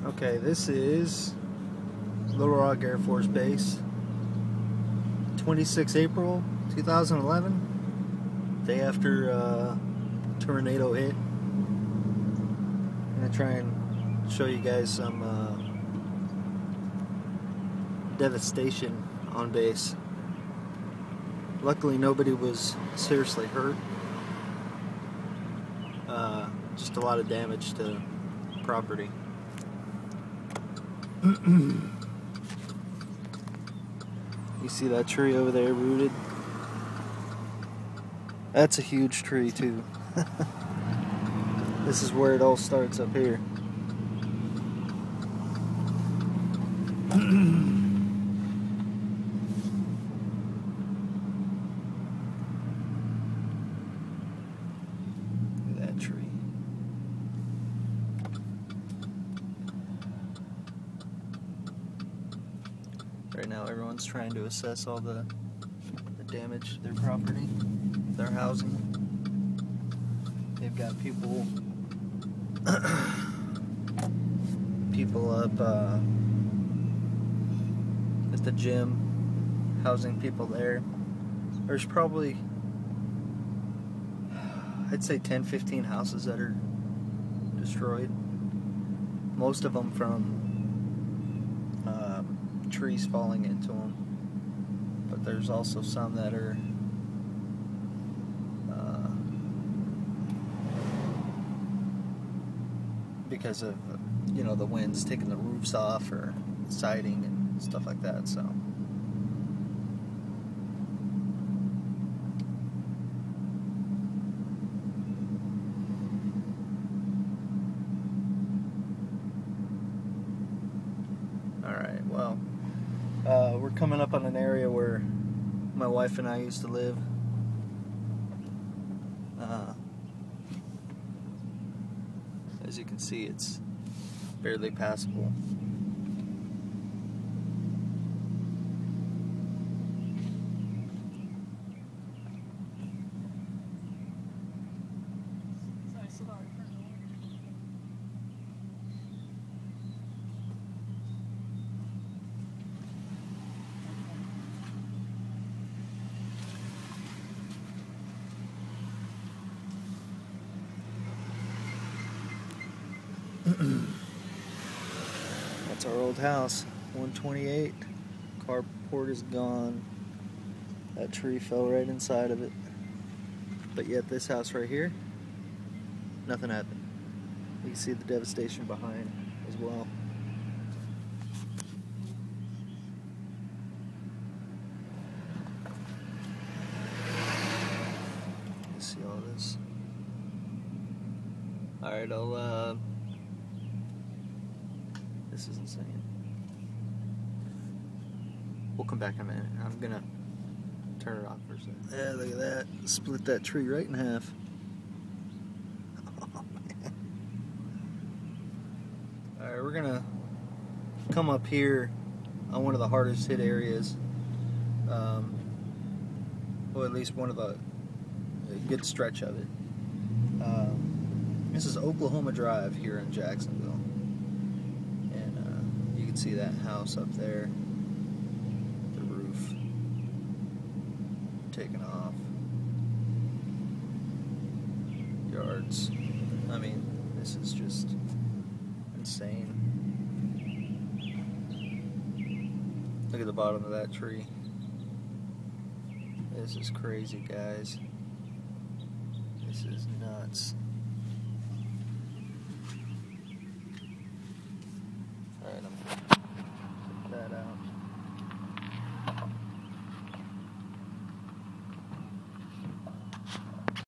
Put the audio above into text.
Okay, this is Little Rock Air Force Base, 26 April 2011, day after tornado hit. I'm going to try and show you guys some devastation on base. Luckily nobody was seriously hurt, just a lot of damage to property. You see that tree over there rooted? That's a huge tree too. This is where it all starts up here. Look at that tree. Right now everyone's trying to assess all the damage to their property, their housing. They've got people up at the gym, housing people there. There's probably, I'd say 10-15 houses that are destroyed. Most of them from trees falling into them, but there's also some that are because of, you know, the winds taking the roofs off or siding and stuff like that. So alright, well, we're coming up on an area where my wife and I used to live. As you can see, it's barely passable. That's our old house, 128. Carport is gone. That tree fell right inside of it. But yet this house right here, nothing happened. You can see the devastation behind as well. You see all this. Alright, this is insane. We'll come back in a minute. I'm gonna turn it off for a second. Yeah, look at that. Split that tree right in half. Oh, man. Alright, we're gonna come up here on one of the hardest hit areas. Well, at least one of a good stretch of it. This is Oklahoma Drive here in Jacksonville. And you can see that house up there. The roof taken off. Yards. I mean, this is just insane. Look at the bottom of that tree. This is crazy, guys. This is nuts.